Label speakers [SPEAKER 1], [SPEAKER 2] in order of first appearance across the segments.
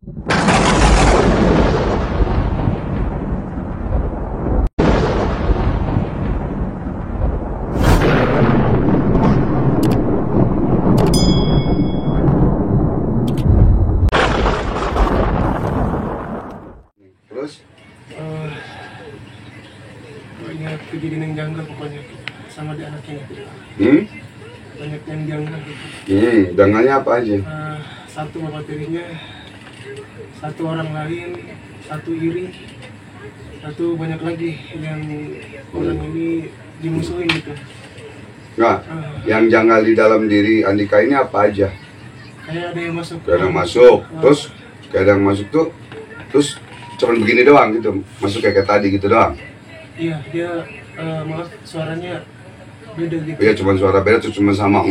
[SPEAKER 1] Terus
[SPEAKER 2] banyak kejadian yang janggal pokoknya sama di anaknya. Banyak yang janggal gitu.
[SPEAKER 1] Janggalnya apa aja?
[SPEAKER 2] Satu bapak tirinya, satu orang lain, satu iri, satu banyak lagi yang orang ini dimusuhin gitu.
[SPEAKER 1] Nah, yang janggal di dalam diri Andika ini apa aja?
[SPEAKER 2] Kayak ada yang masuk.
[SPEAKER 1] Kadang masuk, terus kadang masuk tuh, terus cuman begini doang gitu, masuk kayak tadi gitu doang.
[SPEAKER 2] Iya, dia malah suaranya beda gitu.
[SPEAKER 1] Iya, cuma suara beda tuh cuma sama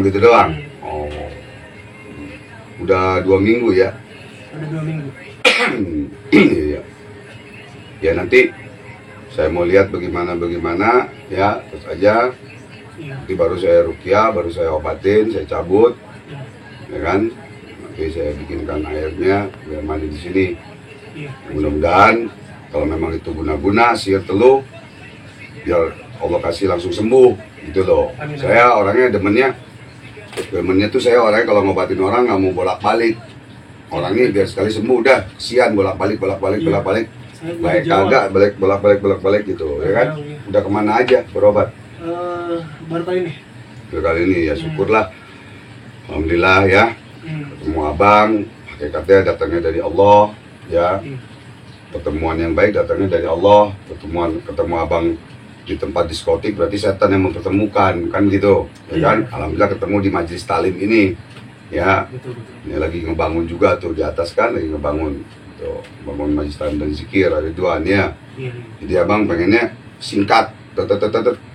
[SPEAKER 1] gitu doang. Oh, udah 2 minggu ya?
[SPEAKER 2] Ada 2 minggu.
[SPEAKER 1] Iya. Ya nanti saya mau lihat bagaimana ya, terus aja.
[SPEAKER 2] Iya.
[SPEAKER 1] Nanti baru saya ruqyah, baru saya obatin, saya cabut,
[SPEAKER 2] Iya.
[SPEAKER 1] ya kan? Nanti saya bikinkan airnya biar mandi di sini.
[SPEAKER 2] Iya.
[SPEAKER 1] Mudah-mudahan kalau memang itu guna-guna sihir teluh, biar Allah kasih langsung sembuh, gitu loh.
[SPEAKER 2] Amin.
[SPEAKER 1] Saya orangnya demennya tuh saya orangnya kalau ngobatin orang nggak mau bolak-balik. Orangnya biar sekali sembuh udah, kesian bolak-balik. Baik kagak bolak-balik gitu, ya kan? Udah kemana aja berobat?
[SPEAKER 2] Baru kali ini.
[SPEAKER 1] Kali ini ya syukurlah. Alhamdulillah ya. Ketemu abang, hakikatnya datangnya dari Allah, ya. Pertemuan yang baik datangnya dari Allah. Ketemu abang di tempat diskotik berarti setan yang mempertemukan, kan gitu, ya kan? Alhamdulillah ketemu di majelis talim ini, ya.
[SPEAKER 2] Betul.
[SPEAKER 1] Ini lagi ngebangun juga tuh di atas kan, lagi ngebangun, tuh, bangun majelis talim dan zikir ada duaan ya. Jadi abang pengennya singkat,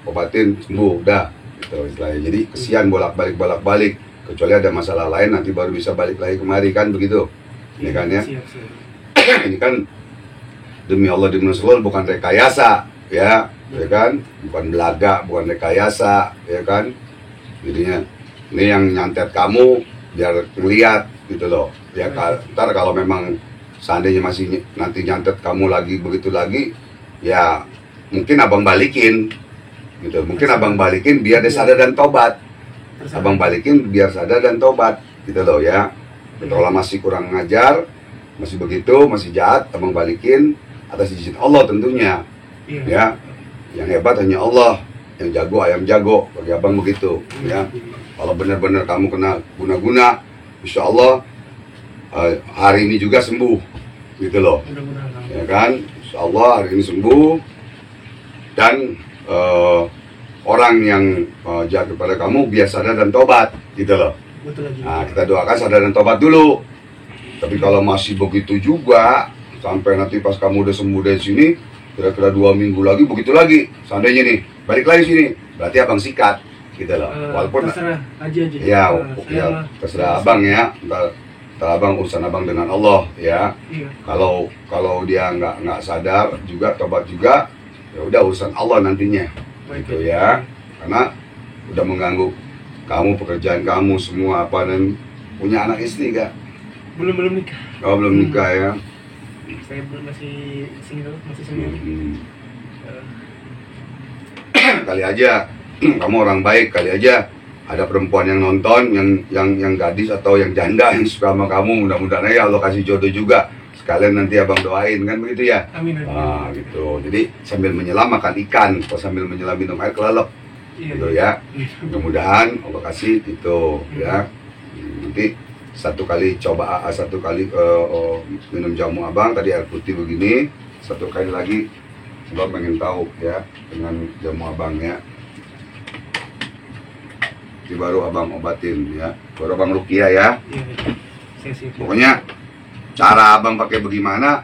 [SPEAKER 1] obatin sembuh, udah, gitu istilahnya. Jadi kesian bolak-balik, kecuali ada masalah lain nanti baru bisa balik lagi kemari kan begitu, ini kan ya. Ini kan demi Allah demi Rasulullah bukan rekayasa, ya kan, bukan belaga, bukan rekayasa, ya kan. Jadinya ini yang nyantet kamu biar ngeliat gitu loh, ya. Ntar kalau memang seandainya masih nanti nyantet kamu lagi begitu lagi, ya mungkin abang balikin gitu, abang balikin biar dia sadar dan tobat. Abang balikin biar sadar dan tobat gitu loh, ya. Kalau masih kurang ngajar, masih begitu, masih jahat, abang balikin atas izin Allah tentunya, ya. Yang hebat hanya Allah, yang jago ayam jago, bagi abang begitu, ya. Kalau benar-benar kamu kena guna-guna, insya Allah hari ini juga sembuh, gitu loh, ya kan. Insya Allah hari ini sembuh, dan orang yang jahat kepada kamu biar sadar dan tobat, gitu loh. Nah, kita doakan sadar dan tobat dulu. Tapi kalau masih begitu juga, sampai nanti pas kamu udah sembuh dari sini, kira-kira 2 minggu lagi begitu lagi, seandainya nih balik lagi sini, berarti abang sikat, gitu loh. Walaupun
[SPEAKER 2] terserah aja.
[SPEAKER 1] Ya terserah abang ya. Ntar abang urusan abang dengan Allah, ya. Kalau dia nggak sadar juga, tobat juga, ya udah urusan Allah nantinya, gitu ya. Karena udah mengganggu kamu, pekerjaan kamu semua apa, dan punya anak istri gak?
[SPEAKER 2] Belum nikah.
[SPEAKER 1] Oh, belum nikah ya.
[SPEAKER 2] Saya masih single, masih sendiri.
[SPEAKER 1] Kali aja kamu orang baik, kali aja ada perempuan yang nonton, yang gadis atau yang janda yang suka sama kamu, mudah-mudahan ya Allah kasih jodoh juga. Sekalian nanti abang doain kan begitu ya.
[SPEAKER 2] Amin.
[SPEAKER 1] Nah, gitu. Jadi sambil menyelam makan ikan, atau sambil menyelam minum air kelelep, gitu ya. Mudah-mudahan Allah kasih gitu, ya. Nanti satu kali minum jamu abang tadi air putih begini, satu kali lagi sebab pengen tahu ya dengan jamu abang ya. Jadi baru abang obatin ya, baru abang ruqyah ya. Pokoknya cara abang pakai bagaimana,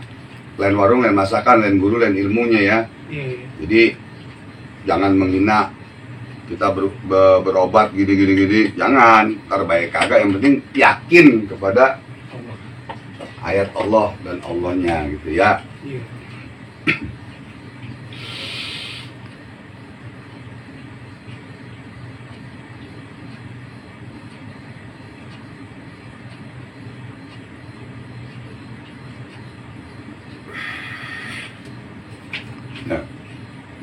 [SPEAKER 1] lain warung, lain masakan, lain guru, lain ilmunya ya. Jadi jangan menghina kita berobat gini, jangan. Ntar baik kagak, yang penting yakin kepada ayat Allah dan Allahnya gitu ya.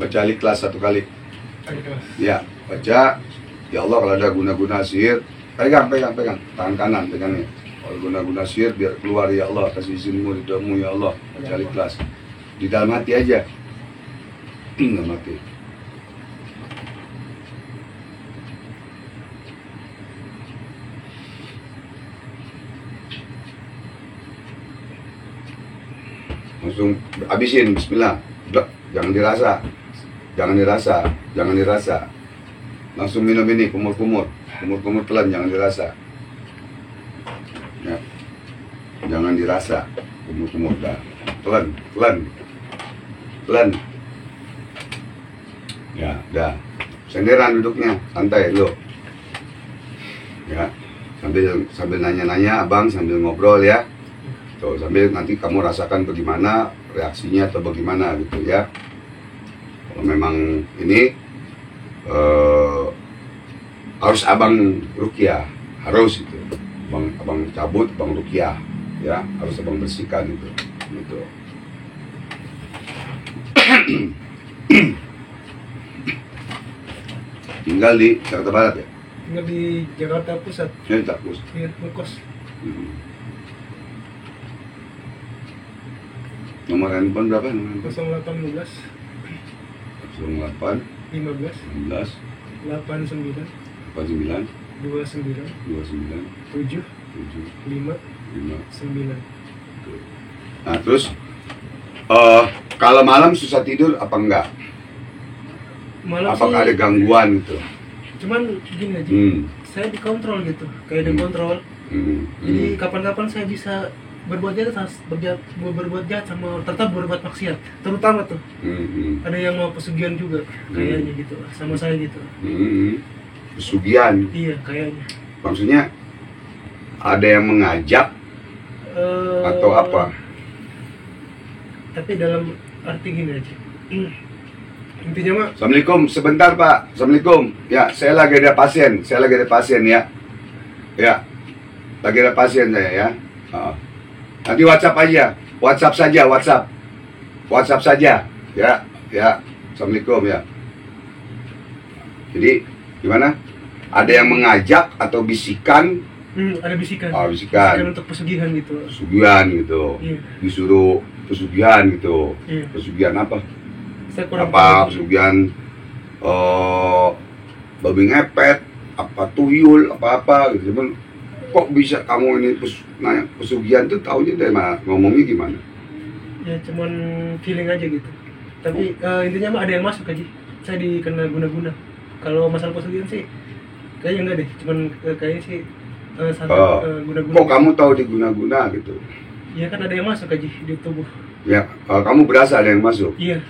[SPEAKER 1] Baca Al-Ikhlas 1 kali.
[SPEAKER 2] Al-Ikhlas.
[SPEAKER 1] Ya, baca. Ya Allah, kalau ada guna-guna sihir, pegang. Tangan kanan pegangnya. Kalau guna-guna sihir, biar keluar ya Allah, atas izinmu, ridhamu ya Allah. Baca Al-Ikhlas. Di dalam hati aja. Dalam hati. Langsung habisin, bismillah. Jangan dirasa. Langsung minum ini, kumur-kumur telan, jangan dirasa. Ya. Jangan dirasa, kumur-kumur dah. Telan. Ya, dah. Senderan duduknya, santai lo. Ya, sambil nanya-nanya, abang sambil ngobrol ya. Tuh, sambil nanti kamu rasakan bagaimana reaksinya atau bagaimana gitu ya. Kalau memang ini harus abang ruqyah, harus itu. Abang cabut, abang ruqyah ya, harus abang bersihkan itu. Gitu. Tinggal di Jakarta Barat ya?
[SPEAKER 2] Tinggal di Jakarta Pusat.
[SPEAKER 1] Ya, di Jakarta Pusat.
[SPEAKER 2] Iya, ngekos.
[SPEAKER 1] Nomor handphone berapa? Nomor handphone?
[SPEAKER 2] 0815
[SPEAKER 1] 08
[SPEAKER 2] 15
[SPEAKER 1] 16
[SPEAKER 2] 89
[SPEAKER 1] 49
[SPEAKER 2] 29
[SPEAKER 1] 29
[SPEAKER 2] 7
[SPEAKER 1] 7
[SPEAKER 2] 5
[SPEAKER 1] 5.
[SPEAKER 2] 9.
[SPEAKER 1] Nah terus kalau malam susah tidur apa enggak?
[SPEAKER 2] Malam
[SPEAKER 1] Apakah ada
[SPEAKER 2] sih,
[SPEAKER 1] gangguan gitu?
[SPEAKER 2] cuman gini aja, saya dikontrol gitu, kayak dikontrol. Jadi kapan-kapan saya bisa berbuat jahat sama tetap berbuat maksiat, terutama tuh ada yang mau pesugihan juga kayaknya gitu sama saya gitu.
[SPEAKER 1] Pesugihan?
[SPEAKER 2] Iya kayaknya.
[SPEAKER 1] Maksudnya ada yang mengajak atau apa?
[SPEAKER 2] Tapi dalam arti gini aja, intinya mah.
[SPEAKER 1] Assalamualaikum, sebentar Pak. Assalamualaikum. Ya, saya lagi ada pasien ya. Ya, lagi ada pasien saya ya. Nanti WhatsApp aja, WhatsApp saja, ya. Assalamualaikum ya. Jadi gimana? Ada yang mengajak atau bisikan?
[SPEAKER 2] Ada bisikan.
[SPEAKER 1] Bisikan
[SPEAKER 2] untuk pesugihan gitu.
[SPEAKER 1] Pesugihan gitu.
[SPEAKER 2] Iya.
[SPEAKER 1] Disuruh pesugihan gitu.
[SPEAKER 2] Iya.
[SPEAKER 1] Pesugihan apa?
[SPEAKER 2] Saya kurang
[SPEAKER 1] Apa
[SPEAKER 2] tahu.
[SPEAKER 1] pesugihan babi ngepet, apa tuyul, apa gitu. Cuman kok bisa kamu ini nanya pesugihan tuh taunya dari mana? Ngomongnya gimana?
[SPEAKER 2] Ya cuman feeling aja gitu. Tapi intinya mah ada yang masuk aja. Saya dikena guna-guna. Kalau masalah pesugihan sih kayaknya enggak deh. Cuman kayaknya sih guna-guna.
[SPEAKER 1] Kok kamu tahu diguna-guna gitu?
[SPEAKER 2] Iya kan ada yang masuk aja di tubuh.
[SPEAKER 1] Ya, kamu berasa ada yang masuk.
[SPEAKER 2] Iya.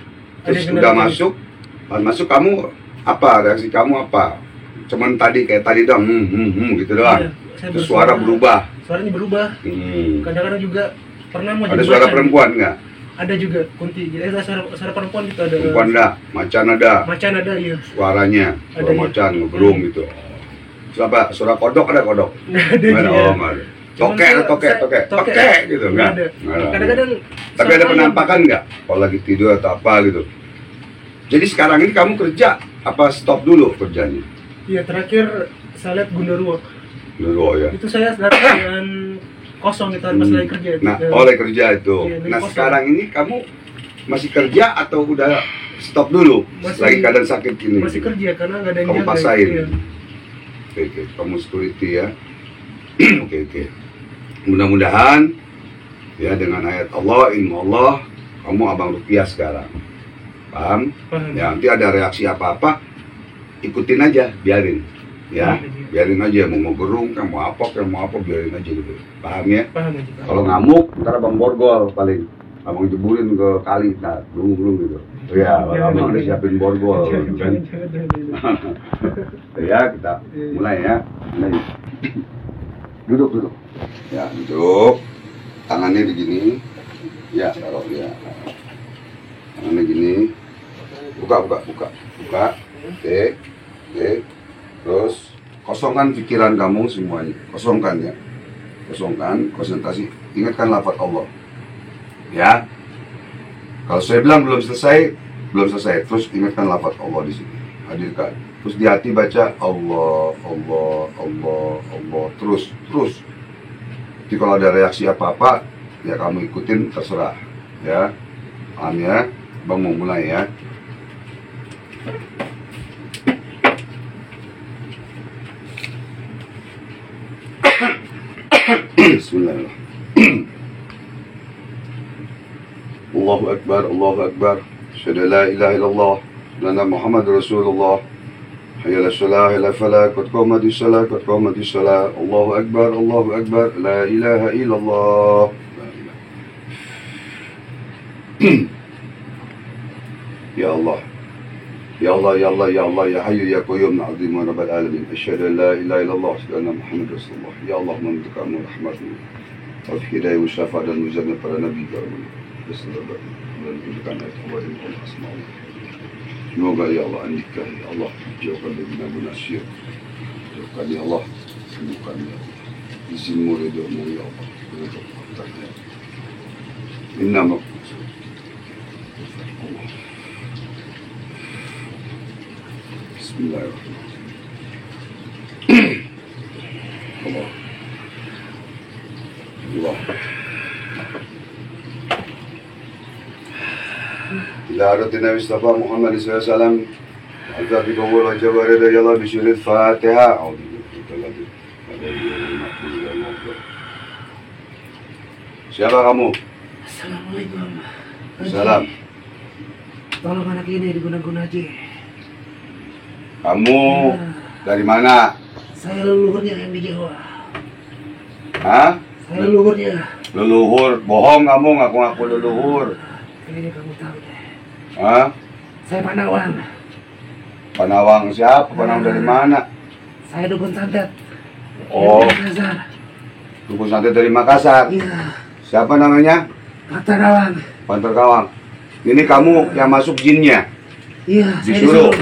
[SPEAKER 1] Terus
[SPEAKER 2] yang
[SPEAKER 1] udah
[SPEAKER 2] kena-
[SPEAKER 1] masuk, pas masuk kamu apa? Reaksi kamu apa? Cuman kayak tadi doang, gitu doang.
[SPEAKER 2] Iya, saya
[SPEAKER 1] Terus suara berubah.
[SPEAKER 2] Suaranya berubah. Kadang-kadang juga pernah mau
[SPEAKER 1] Ada
[SPEAKER 2] jadi
[SPEAKER 1] suara
[SPEAKER 2] macan.
[SPEAKER 1] perempuan nggak?
[SPEAKER 2] Ada juga kunti. Jadi ada suara perempuan gitu ada.
[SPEAKER 1] Perempuan ada, macan ada.
[SPEAKER 2] Macan ada iya.
[SPEAKER 1] Suaranya, suara
[SPEAKER 2] Ada, iya.
[SPEAKER 1] macan ngegerung gitu. Terus apa? Suara kodok ada kodok?
[SPEAKER 2] Ada
[SPEAKER 1] Nggak ada,
[SPEAKER 2] iya.
[SPEAKER 1] oh nggak ada.
[SPEAKER 2] Cuman
[SPEAKER 1] Tokek gitu
[SPEAKER 2] nggak
[SPEAKER 1] enggak?
[SPEAKER 2] ada. Kadang-kadang
[SPEAKER 1] Tapi ada
[SPEAKER 2] suaranya-
[SPEAKER 1] penampakan nggak? Kalau lagi tidur atau apa gitu. Jadi sekarang ini kamu kerja apa stop dulu kerjanya?
[SPEAKER 2] Iya terakhir saya lihat Gundurwo.
[SPEAKER 1] Dulu ya.
[SPEAKER 2] Itu saya dengan kosong gitu pas lagi kerja.
[SPEAKER 1] Nah, oleh kerja itu.
[SPEAKER 2] Iya,
[SPEAKER 1] Nah,
[SPEAKER 2] kosong.
[SPEAKER 1] sekarang ini kamu masih kerja atau udah stop dulu?
[SPEAKER 2] Masih-
[SPEAKER 1] Lagi keadaan sakit ini.
[SPEAKER 2] Masih kerja karena nggak ada yang
[SPEAKER 1] Kamu
[SPEAKER 2] jaga.
[SPEAKER 1] pasain.
[SPEAKER 2] Iya.
[SPEAKER 1] Oke. Kamu security ya. Oke. Mudah-mudahan ya dengan ayat Allah, ilmu Allah, kamu abang rupiah sekarang. Paham?
[SPEAKER 2] Paham.
[SPEAKER 1] Ya, nanti ada reaksi apa-apa, ikutin aja, biarin. Ya,
[SPEAKER 2] Iya.
[SPEAKER 1] biarin aja, mau gerung, mau apa, biarin aja gitu. Paham ya?
[SPEAKER 2] Paham aja. Pak.
[SPEAKER 1] Kalau ngamuk, ntar abang borgol paling. Abang jeburin ke kali, nah, belum gitu. Ya, abang udah siapin borgol. Kan?
[SPEAKER 2] Jangan.
[SPEAKER 1] Ya, kita mulai ya. Duduk. Ya, duduk. Tangannya begini. Ya, taruh ya. Tangannya gini. Buka. Oke. Terus kosongkan pikiran kamu semuanya. Kosongkan ya. Kosongkan, konsentrasi. Ingatkan lafaz Allah. Ya. Kalau saya bilang belum selesai, belum selesai. Terus ingatkan lafaz Allah di sini. Hadirkan. Terus di hati baca Allah, Allah, Allah, Allah. Terus. Jadi kalau ada reaksi apa-apa, ya kamu ikutin terserah. Ya. Paham ya? Bang mau mulai ya. Bismillahirrahmanirrahim. Allahu Akbar, Allahu Akbar. Asyhadu an la ilaha illallah wa anna Muhammadar Rasulullah. Hayya 'alas salah, hayya 'alal falah, qad qamatis salah, qad qamatis salah. Allahu Akbar, Allahu Akbar. La ilaha illallah. Ya Allah. Ya Allah, ya Allah, ya Allah, ya Hayyu ya Qayyum, Azim wa Rabbal Alamin. Asyhadu an la ilaha illallah wa anna Muhammadar Rasulullah. Ya Allah, meminta kamu rahmatmu. Wa hidayah wa syafaat dan mujizat para nabi kamu. Bismillah. Dan tunjukkan ayat Allah yang Allah asma'ul. Semoga ya Allah andika ya Allah jauhkan dari guna-guna syirik. Jauhkan ya Allah, sembuhkan ya Allah. Izinmu ridhomu ya Allah. Untuk fakta Inna maksud Allah. Bismillahirrahmanirrahim. Allah. Allah. Ila hadatin Nabi Mustafa Muhammad SAW. Al-Fatih Qawwal wa Jabari dari Allah bisyuril Fatiha. Siapa kamu?
[SPEAKER 2] Assalamualaikum.
[SPEAKER 1] Salam.
[SPEAKER 2] Tolong anak ini diguna-guna Haji.
[SPEAKER 1] Kamu dari mana?
[SPEAKER 2] Saya leluhurnya yang di Jawa.
[SPEAKER 1] Hah?
[SPEAKER 2] Saya leluhurnya.
[SPEAKER 1] Leluhur? Bohong kamu, ngaku-ngaku leluhur.
[SPEAKER 2] Ini kamu tahu deh.
[SPEAKER 1] Hah?
[SPEAKER 2] Saya Panawang.
[SPEAKER 1] Panawang siapa? Panawang dari mana?
[SPEAKER 2] Saya dukun santet.
[SPEAKER 1] Oh,
[SPEAKER 2] Dari Makassar.
[SPEAKER 1] dukun santet dari Makassar.
[SPEAKER 2] Iya.
[SPEAKER 1] Siapa namanya?
[SPEAKER 2] Panawang.
[SPEAKER 1] Panterkawang. Ini kamu yang masuk jinnya?
[SPEAKER 2] Iya. Saya
[SPEAKER 1] Disuruh?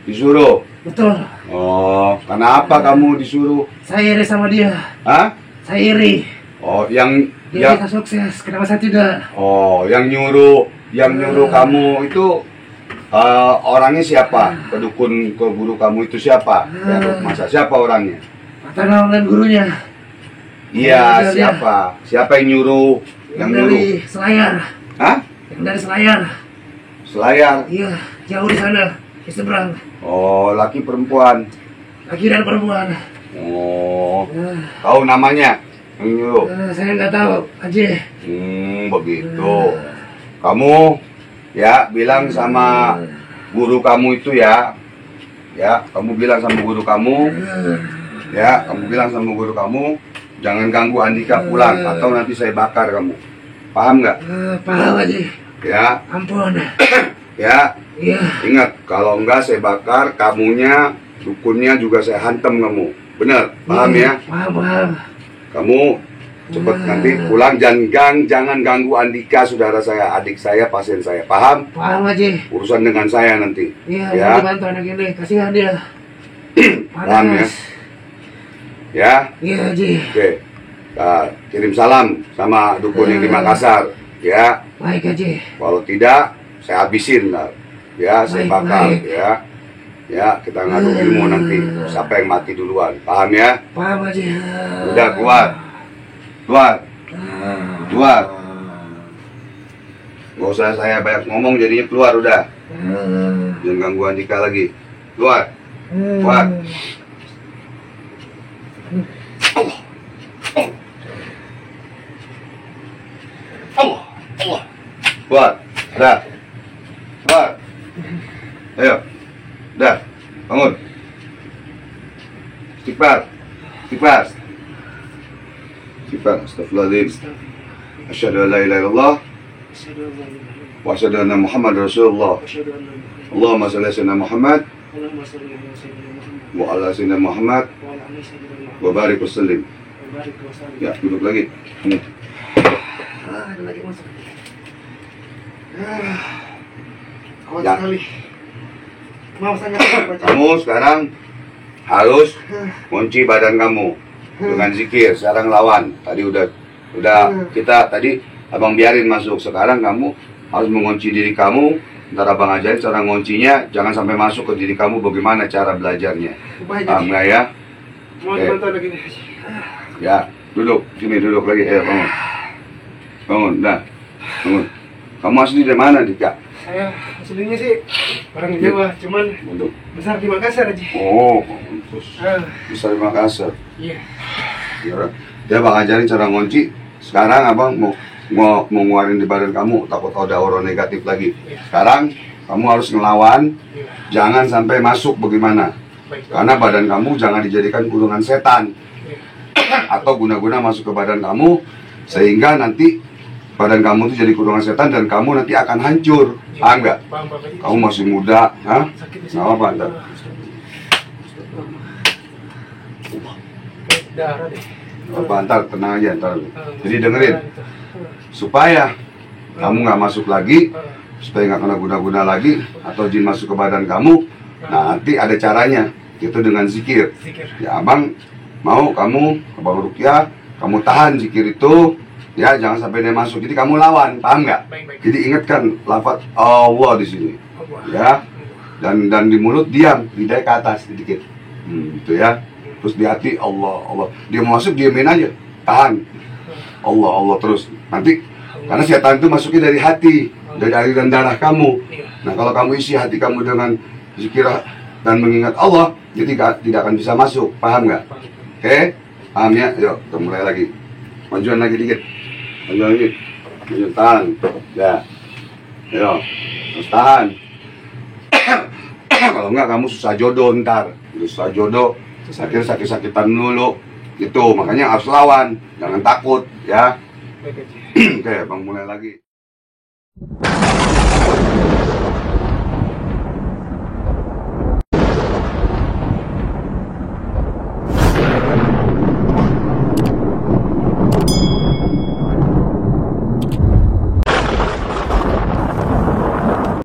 [SPEAKER 1] Disuruh?
[SPEAKER 2] Betul.
[SPEAKER 1] Oh, kenapa kamu disuruh?
[SPEAKER 2] Saya iri sama dia.
[SPEAKER 1] Hah?
[SPEAKER 2] Saya iri.
[SPEAKER 1] Oh, yang
[SPEAKER 2] Dia bisa sukses. Kenapa saya tidak?
[SPEAKER 1] Oh, yang nyuruh kamu itu orangnya siapa? Kedukun ke guru kamu itu siapa? Masa siapa orangnya?
[SPEAKER 2] Panawang dan gurunya.
[SPEAKER 1] Iya, siapa? Siapa yang nyuruh? Yang nyuruh?
[SPEAKER 2] Dari Selayar.
[SPEAKER 1] Hah?
[SPEAKER 2] Yang dari Selayar.
[SPEAKER 1] Selayar?
[SPEAKER 2] Iya, jauh di sana. Di seberang.
[SPEAKER 1] Oh, laki perempuan?
[SPEAKER 2] Laki dan perempuan.
[SPEAKER 1] Oh, tahu namanya? Yang nyuruh?
[SPEAKER 2] Saya nggak tahu, Haji.
[SPEAKER 1] Begitu. Kamu ya bilang sama guru kamu itu ya. Ya, kamu bilang sama guru kamu. Ya, kamu bilang sama guru kamu, jangan ganggu Andika pulang atau nanti saya bakar kamu. Paham nggak?
[SPEAKER 2] Paham, Haji.
[SPEAKER 1] Ya.
[SPEAKER 2] Ampun.
[SPEAKER 1] Ya.
[SPEAKER 2] Iya.
[SPEAKER 1] Ingat, kalau enggak saya bakar, kamunya, dukunnya juga saya hantam kamu. Benar? Paham ya?
[SPEAKER 2] Paham.
[SPEAKER 1] Kamu cepat nanti pulang, jangan ganggu Andika, saudara saya, adik saya, pasien saya. Paham?
[SPEAKER 2] Paham, Haji.
[SPEAKER 1] Urusan dengan saya nanti.
[SPEAKER 2] Iya,
[SPEAKER 1] ya.
[SPEAKER 2] saya bantu anak ini. Kasihan dia.
[SPEAKER 1] Paham ya? Ya?
[SPEAKER 2] Iya, Haji.
[SPEAKER 1] Oke. Kirim salam sama dukun yang di Makassar. Ya.
[SPEAKER 2] Baik, Haji.
[SPEAKER 1] Kalau tidak, saya habisin. Ya, saya bakar. Ya. Ya, kita ngadu ilmu nanti. Siapa yang mati duluan. Paham ya?
[SPEAKER 2] Paham, Haji.
[SPEAKER 1] Udah, keluar. Keluar. Gak usah saya banyak ngomong, jadinya keluar udah. Jangan ganggu Andika lagi. Keluar. Keluar. Allah. Keluar. Udah. Keluar. Ayo. Udah. Bangun. Istighfar. Astagfirullahaladzim. Asyhadu an la ilaha illallah wa asyhadu anna Muhammad Rasulullah. Allahumma shalli ala sayyidina Muhammad wa ala sayyidina Muhammad wa barik wa sallim. Ya, duduk lagi.
[SPEAKER 2] Ada lagi masuk. Kuat
[SPEAKER 1] Ya.
[SPEAKER 2] sekali. Mau saya
[SPEAKER 1] Kamu sekarang harus kunci badan kamu dengan zikir. Sekarang lawan. Tadi udah kita tadi abang biarin masuk. Sekarang kamu harus mengunci diri kamu Ntar abang ajarin cara ngoncinya, jangan sampai masuk ke diri kamu bagaimana cara belajarnya. Paham nggak ya?
[SPEAKER 2] Mau bantu lagi nih.
[SPEAKER 1] Ya, duduk, sini duduk lagi, bangun. Bangun, dah, bangun. Kamu asli dari mana, Dika?
[SPEAKER 2] Saya aslinya sih orang Jawa, cuman
[SPEAKER 1] Untuk.
[SPEAKER 2] besar di Makassar aja.
[SPEAKER 1] Oh, terus besar di Makassar.
[SPEAKER 2] Iya.
[SPEAKER 1] Ya, dia bang ajarin cara ngunci. Sekarang abang mau ngeluarin di badan kamu, takut ada aura negatif lagi. Sekarang kamu harus ngelawan, jangan sampai masuk bagaimana. Karena badan kamu jangan dijadikan kurungan setan atau guna-guna masuk ke badan kamu sehingga nanti badan kamu itu jadi kurungan setan dan kamu nanti akan hancur. Paham nggak? Kamu masih muda, hah? Nggak apa-apa, ntar.
[SPEAKER 2] Darah deh.
[SPEAKER 1] Apa, ntar tenang aja, ntar. Jadi dengerin, supaya kamu nggak masuk lagi, supaya nggak kena guna-guna lagi, atau jin masuk ke badan kamu. Nah, nanti ada caranya, itu dengan zikir. Ya, abang mau kamu, abang Rukyah, kamu tahan zikir itu, ya jangan sampai dia masuk. Jadi kamu lawan, paham nggak? Jadi ingatkan lafaz Allah di sini, ya. Dan di mulut diam, lidah ke atas sedikit, gitu ya. Terus di hati Allah, Allah. Dia mau masuk, diamin aja, tahan. Allah, Allah terus. Nanti karena setan itu masuknya dari hati, dari aliran darah kamu. Nah, kalau kamu isi hati kamu dengan zikir dan mengingat Allah, jadi tidak akan bisa masuk. Paham nggak? Oke? Paham ya? Yuk, kita mulai lagi. Majuan lagi dikit. Majuan lagi. Majuan, tahan. Ya. Yuk, terus tahan. Kalau enggak kamu susah jodoh ntar. Susah jodoh, akhirnya sakit-sakitan dulu. Gitu, makanya harus lawan. Jangan takut, ya. Oke, bang mulai lagi.